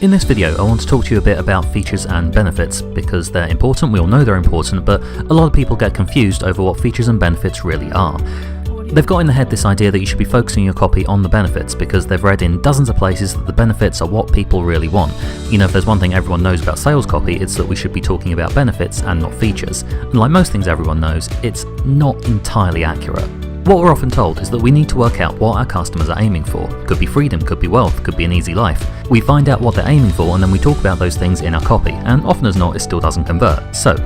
In this video, I want to talk to you a bit about features and benefits, because they're important, we all know they're important, but a lot of people get confused over what features and benefits really are. They've got in their head this idea that you should be focusing your copy on the benefits because they've read in dozens of places that the benefits are what people really want. You know, if there's one thing everyone knows about sales copy, it's that we should be talking about benefits and not features. And like most things everyone knows, it's not entirely accurate. What we're often told is that we need to work out what our customers are aiming for. Could be freedom, could be wealth, could be an easy life. We find out what they're aiming for and then we talk about those things in our copy, and often as not it still doesn't convert. So,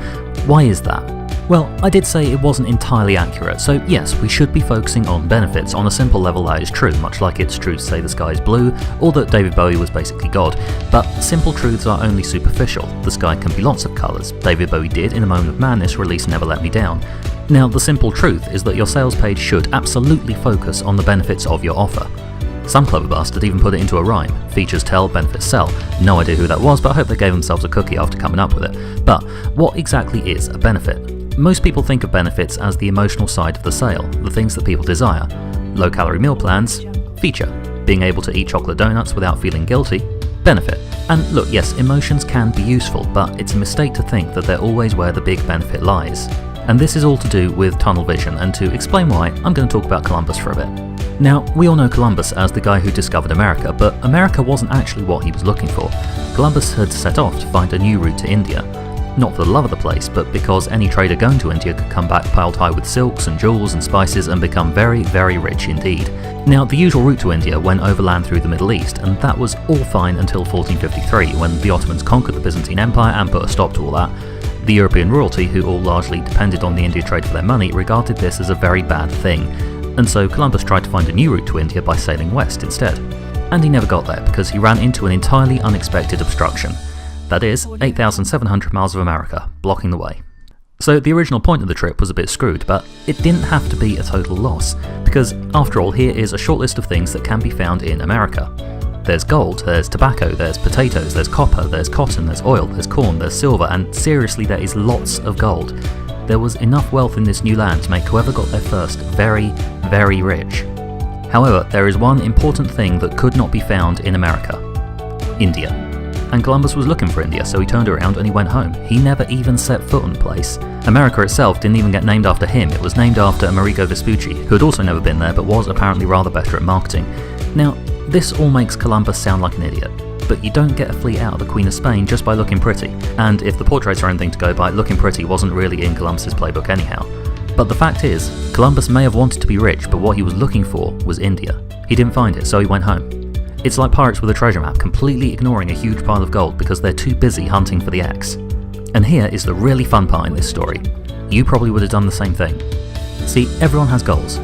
why is that? Well, I did say it wasn't entirely accurate, so yes, we should be focusing on benefits. On a simple level that is true, much like it's true to say the sky is blue, or that David Bowie was basically God. But simple truths are only superficial. The sky can be lots of colours. David Bowie did, in a moment of madness, release Never Let Me Down. Now, the simple truth is that your sales page should absolutely focus on the benefits of your offer. Some clever bastard even put it into a rhyme. Features tell, benefits sell. No idea who that was, but I hope they gave themselves a cookie after coming up with it. But what exactly is a benefit? Most people think of benefits as the emotional side of the sale, the things that people desire. Low-calorie meal plans, feature. Being able to eat chocolate donuts without feeling guilty, benefit. And look, yes, emotions can be useful, but it's a mistake to think that they're always where the big benefit lies. And this is all to do with tunnel vision, and to explain why, I'm going to talk about Columbus for a bit. Now, we all know Columbus as the guy who discovered America, but America wasn't actually what he was looking for. Columbus had set off to find a new route to India. Not for the love of the place, but because any trader going to India could come back piled high with silks and jewels and spices and become very, very rich indeed. Now, the usual route to India went overland through the Middle East, and that was all fine until 1453, when the Ottomans conquered the Byzantine Empire and put a stop to all that. The European royalty, who all largely depended on the India trade for their money, regarded this as a very bad thing, and so Columbus tried to find a new route to India by sailing west instead. And he never got there because he ran into an entirely unexpected obstruction. That is, 8,700 miles of America, blocking the way. So the original point of the trip was a bit screwed, but it didn't have to be a total loss, because after all, here is a short list of things that can be found in America. There's gold, there's tobacco, there's potatoes, there's copper, there's cotton, there's oil, there's corn, there's silver, and seriously there is lots of gold. There was enough wealth in this new land to make whoever got there first very, very rich. However, there is one important thing that could not be found in America: India. And Columbus was looking for India, so he turned around and he went home. He never even set foot on the place. America itself didn't even get named after him, it was named after Amerigo Vespucci, who had also never been there but was apparently rather better at marketing. Now, this all makes Columbus sound like an idiot, but you don't get a fleet out of the Queen of Spain just by looking pretty. And if the portraits are anything to go by, looking pretty wasn't really in Columbus's playbook anyhow. But the fact is, Columbus may have wanted to be rich, but what he was looking for was India. He didn't find it, so he went home. It's like pirates with a treasure map, completely ignoring a huge pile of gold because they're too busy hunting for the X. And here is the really fun part in this story. You probably would have done the same thing. See, everyone has goals.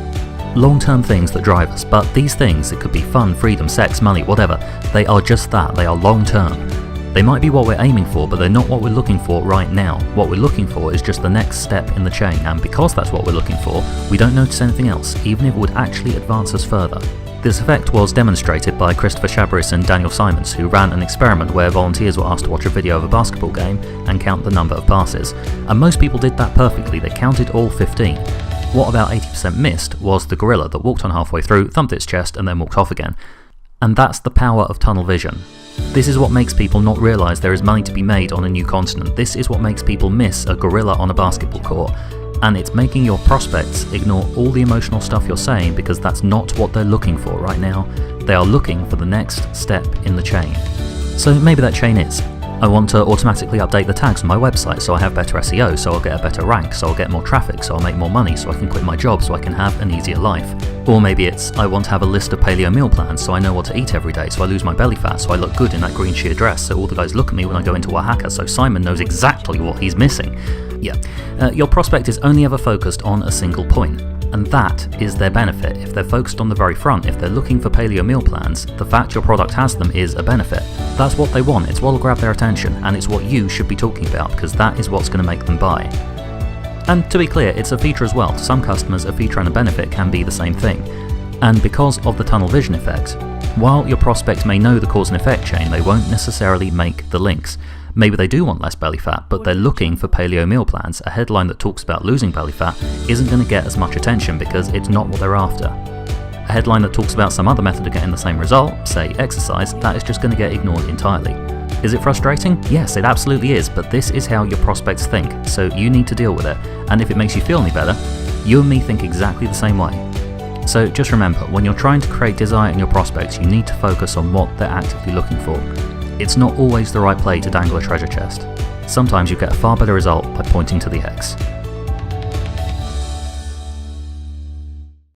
Long-term things that drive us, but these things, it could be fun, freedom, sex, money, whatever, they are just that, they are long-term. They might be what we're aiming for, but they're not what we're looking for right now. What we're looking for is just the next step in the chain, and because that's what we're looking for, we don't notice anything else, even if it would actually advance us further. This effect was demonstrated by Christopher Chabris and Daniel Simons, who ran an experiment where volunteers were asked to watch a video of a basketball game and count the number of passes. And most people did that perfectly, they counted all 15. What about 80% missed was the gorilla that walked on halfway through, thumped its chest and then walked off again. And that's the power of tunnel vision. This is what makes people not realise there is money to be made on a new continent. This is what makes people miss a gorilla on a basketball court. And it's making your prospects ignore all the emotional stuff you're saying because that's not what they're looking for right now. They are looking for the next step in the chain. So maybe that chain is: I want to automatically update the tags on my website so I have better SEO, so I'll get a better rank, so I'll get more traffic, so I'll make more money, so I can quit my job, so I can have an easier life. Or maybe it's, I want to have a list of paleo meal plans so I know what to eat every day, so I lose my belly fat, so I look good in that green sheer dress, so all the guys look at me when I go into Oaxaca, so Simon knows exactly what he's missing. Yeah, your prospect is only ever focused on a single point. And that is their benefit. If they're focused on the very front, if they're looking for paleo meal plans, the fact your product has them is a benefit. That's what they want, it's what'll grab their attention, and it's what you should be talking about because that is what's going to make them buy. And to be clear, it's a feature as well. To some customers, a feature and a benefit can be the same thing. And because of the tunnel vision effect, while your prospect may know the cause and effect chain, they won't necessarily make the links. Maybe they do want less belly fat, but they're looking for paleo meal plans. A headline that talks about losing belly fat isn't going to get as much attention because it's not what they're after. A headline that talks about some other method of getting the same result, say exercise, that is just going to get ignored entirely. Is it frustrating? Yes, it absolutely is, but this is how your prospects think, so you need to deal with it. And if it makes you feel any better, you and me think exactly the same way. So just remember, when you're trying to create desire in your prospects, you need to focus on what they're actively looking for. It's not always the right play to dangle a treasure chest. Sometimes you get a far better result by pointing to the X.